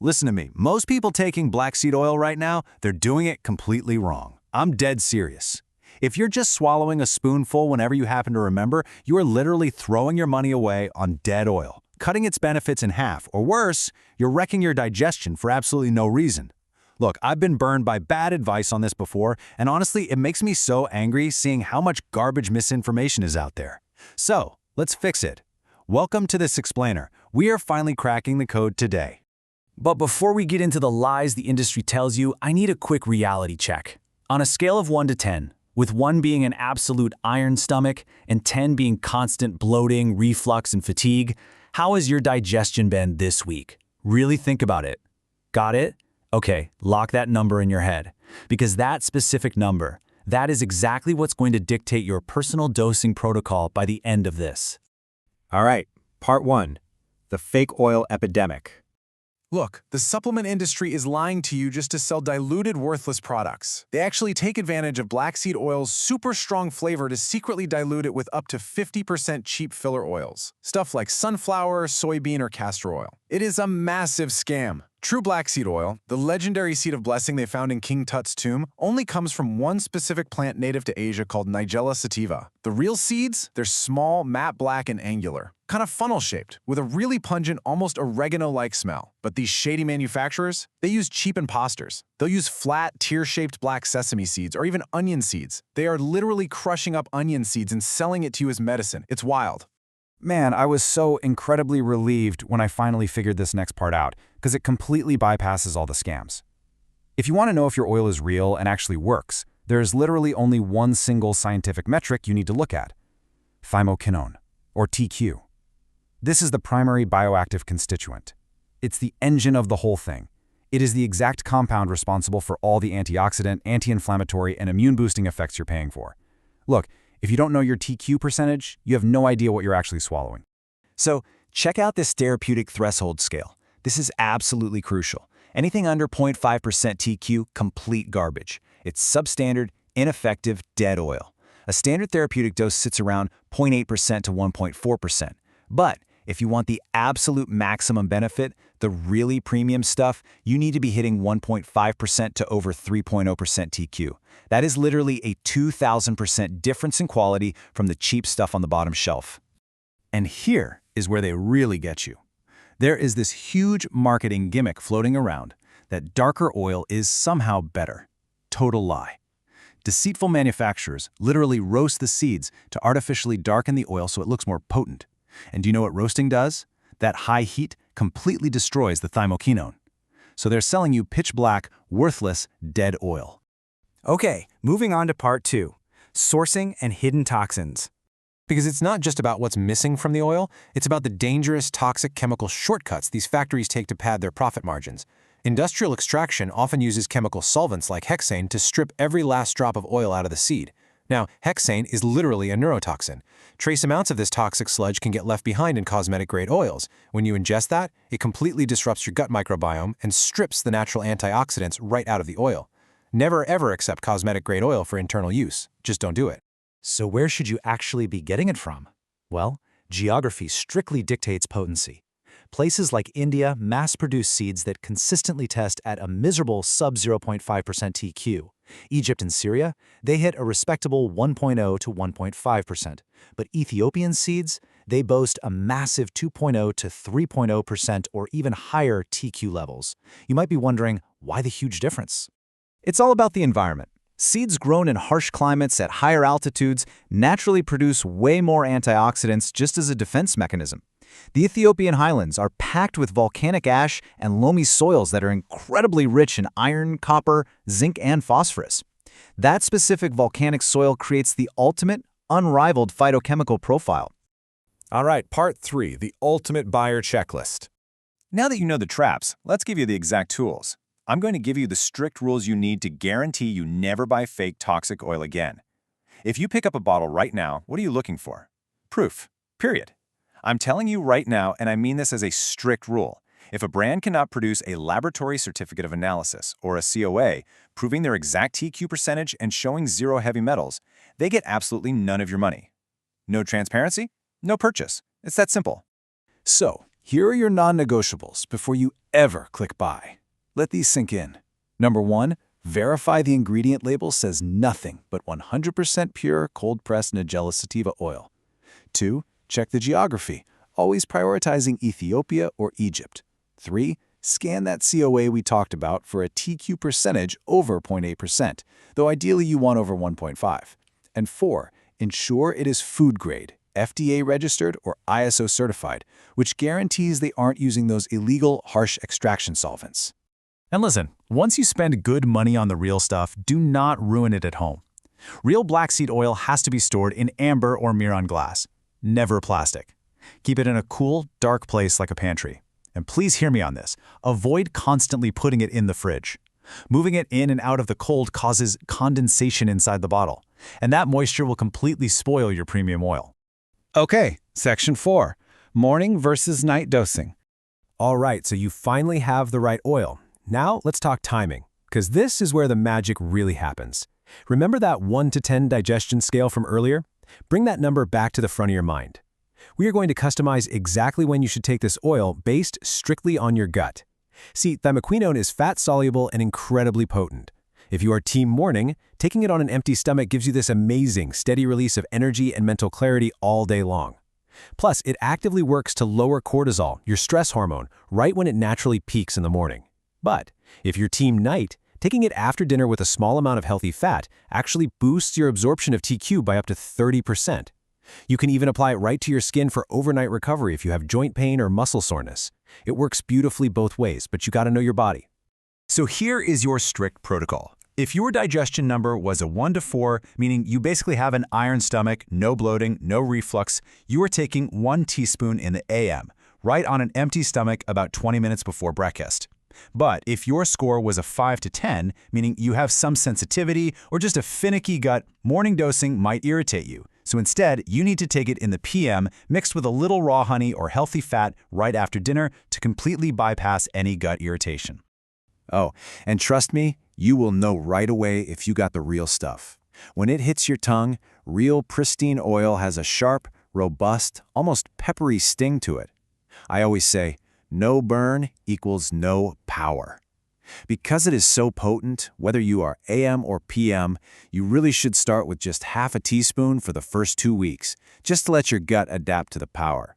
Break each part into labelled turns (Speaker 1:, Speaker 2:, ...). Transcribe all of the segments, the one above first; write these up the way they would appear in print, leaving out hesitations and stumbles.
Speaker 1: Listen to me. Most people taking black seed oil right now, they're doing it completely wrong. I'm dead serious. If you're just swallowing a spoonful whenever you happen to remember, you are literally throwing your money away on dead oil, cutting its benefits in half, or worse, you're wrecking your digestion for absolutely no reason. Look, I've been burned by bad advice on this before, and honestly, it makes me so angry seeing how much garbage misinformation is out there. So, let's fix it. Welcome to this explainer. We are finally cracking the code today. But before we get into the lies the industry tells you, I need a quick reality check. On a scale of 1 to 10, with 1 being an absolute iron stomach and 10 being constant bloating, reflux, and fatigue, how has your digestion been this week? Really think about it. Got it? Okay, lock that number in your head. Because that specific number, that is exactly what's going to dictate your personal dosing protocol by the end of this.
Speaker 2: All right, part 1, the fake oil epidemic.
Speaker 3: Look, the supplement industry is lying to you just to sell diluted, worthless products. They actually take advantage of black seed oil's super strong flavor to secretly dilute it with up to 50% cheap filler oils. Stuff like sunflower, soybean, or castor oil. It is a massive scam. True black seed oil, the legendary seed of blessing they found in King Tut's tomb, only comes from one specific plant native to Asia called Nigella sativa. The real seeds, they're small, matte black, and angular. Kind of funnel-shaped, with a really pungent, almost oregano-like smell. But these shady manufacturers, they use cheap imposters. They'll use flat, tear-shaped black sesame seeds or even onion seeds. They are literally crushing up onion seeds and selling it to you as medicine. It's wild.
Speaker 4: Man, I was so incredibly relieved when I finally figured this next part out, because it completely bypasses all the scams. If you want to know if your oil is real and actually works, there is literally only one single scientific metric you need to look at: thymoquinone, or TQ. This is the primary bioactive constituent. It's the engine of the whole thing. It is the exact compound responsible for all the antioxidant, anti-inflammatory, and immune-boosting effects you're paying for. Look, if you don't know your TQ percentage, you have no idea what you're actually swallowing.
Speaker 1: So, check out this therapeutic threshold scale. This is absolutely crucial. Anything under 0.5% TQ, complete garbage. It's substandard, ineffective, dead oil. A standard therapeutic dose sits around 0.8% to 1.4%. But if you want the absolute maximum benefit, the really premium stuff, you need to be hitting 1.5% to over 3.0% TQ. That is literally a 2,000% difference in quality from the cheap stuff on the bottom shelf. And here is where they really get you. There is this huge marketing gimmick floating around that darker oil is somehow better. Total lie. Deceitful manufacturers literally roast the seeds to artificially darken the oil so it looks more potent. And do you know what roasting does? That high heat completely destroys the thymoquinone. So they're selling you pitch black, worthless, dead oil.
Speaker 5: Okay, moving on to part 2, sourcing and hidden toxins.
Speaker 3: Because it's not just about what's missing from the oil, it's about the dangerous, toxic chemical shortcuts these factories take to pad their profit margins. Industrial extraction often uses chemical solvents like hexane to strip every last drop of oil out of the seed. Now, hexane is literally a neurotoxin. Trace amounts of this toxic sludge can get left behind in cosmetic-grade oils. When you ingest that, it completely disrupts your gut microbiome and strips the natural antioxidants right out of the oil. Never ever accept cosmetic-grade oil for internal use. Just don't do it.
Speaker 5: So where should you actually be getting it from? Well, geography strictly dictates potency. Places like India mass-produce seeds that consistently test at a miserable sub-0.5% TQ. Egypt and Syria, they hit a respectable 1.0 to 1.5%. But Ethiopian seeds, they boast a massive 2.0 to 3.0% or even higher TQ levels. You might be wondering, why the huge difference?
Speaker 1: It's all about the environment. Seeds grown in harsh climates at higher altitudes naturally produce way more antioxidants just as a defense mechanism. The Ethiopian highlands are packed with volcanic ash and loamy soils that are incredibly rich in iron, copper, zinc, and phosphorus. That specific volcanic soil creates the ultimate, unrivaled phytochemical profile.
Speaker 3: All right, part 3, the ultimate buyer checklist.
Speaker 6: Now that you know the traps, let's give you the exact tools. I'm going to give you the strict rules you need to guarantee you never buy fake toxic oil again. If you pick up a bottle right now, what are you looking for? Proof. Period. I'm telling you right now, and I mean this as a strict rule. If a brand cannot produce a laboratory certificate of analysis, or a COA, proving their exact TQ percentage and showing zero heavy metals, they get absolutely none of your money. No transparency? No purchase. It's that simple.
Speaker 1: So,
Speaker 4: Here are your non-negotiables before you ever click buy. Let these sink in. Number 1, verify the ingredient label says nothing but 100% pure cold-pressed Nigella sativa oil. 2, check the geography, always prioritizing Ethiopia or Egypt. 3, scan that COA we talked about for a TQ percentage over 0.8%, though ideally you want over 1.5. And 4, ensure it is food grade, FDA registered or ISO certified, which guarantees they aren't using those illegal, harsh extraction solvents.
Speaker 1: And listen, once you spend good money on the real stuff, do not ruin it at home. Real black seed oil has to be stored in amber or Miron glass, never plastic. Keep it in a cool, dark place like a pantry. And please hear me on this. Avoid constantly putting it in the fridge. Moving it in and out of the cold causes condensation inside the bottle, and that moisture will completely spoil your premium oil.
Speaker 4: Okay, section 4, morning versus night dosing.
Speaker 7: All right, so you finally have the right oil. Now let's talk timing, because this is where the magic really happens. Remember that 1 to 10 digestion scale from earlier? Bring that number back to the front of your mind. We are going to customize exactly when you should take this oil based strictly on your gut. See, thymoquinone is fat-soluble and incredibly potent. If you are team morning, taking it on an empty stomach gives you this amazing, steady release of energy and mental clarity all day long. Plus, it actively works to lower cortisol, your stress hormone, right when it naturally peaks in the morning. But if you're team night, taking it after dinner with a small amount of healthy fat actually boosts your absorption of TQ by up to 30%. You can even apply it right to your skin for overnight recovery if you have joint pain or muscle soreness. It works beautifully both ways, but you gotta know your body.
Speaker 1: So here is your strict protocol. If your digestion number was a 1 to 4, meaning you basically have an iron stomach, no bloating, no reflux, you are taking 1 teaspoon in the AM, right on an empty stomach about 20 minutes before breakfast. But if your score was a 5 to 10, meaning you have some sensitivity or just a finicky gut, morning dosing might irritate you. So instead, you need to take it in the PM mixed with a little raw honey or healthy fat right after dinner to completely bypass any gut irritation.
Speaker 3: Oh, and trust me, you will know right away if you got the real stuff. When it hits your tongue, real pristine oil has a sharp, robust, almost peppery sting to it. I always say, no burn equals no power. Because it is so potent, whether you are AM or PM, you really should start with just half a teaspoon for the first 2 weeks, just to let your gut adapt to the power.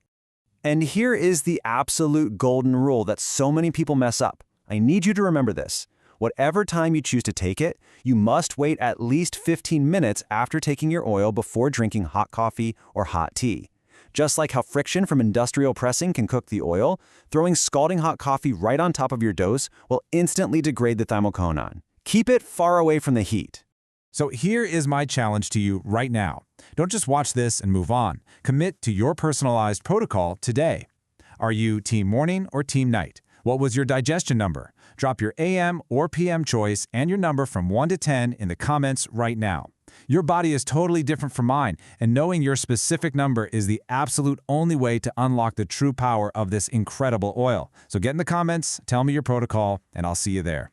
Speaker 2: And here is the absolute golden rule that so many people mess up. I need you to remember this. Whatever time you choose to take it, you must wait at least 15 minutes after taking your oil before drinking hot coffee or hot tea. Just like how friction from industrial pressing can cook the oil, throwing scalding hot coffee right on top of your dose will instantly degrade the thymoquinone. Keep it far away from the heat.
Speaker 4: So here is my challenge to you right now. Don't just watch this and move on. Commit to your personalized protocol today. Are you team morning or team night? What was your digestion number? Drop your AM or PM choice and your number from 1 to 10 in the comments right now. Your body is totally different from mine, and knowing your specific number is the absolute only way to unlock the true power of this incredible oil. So get in the comments, tell me your protocol, and I'll see you there.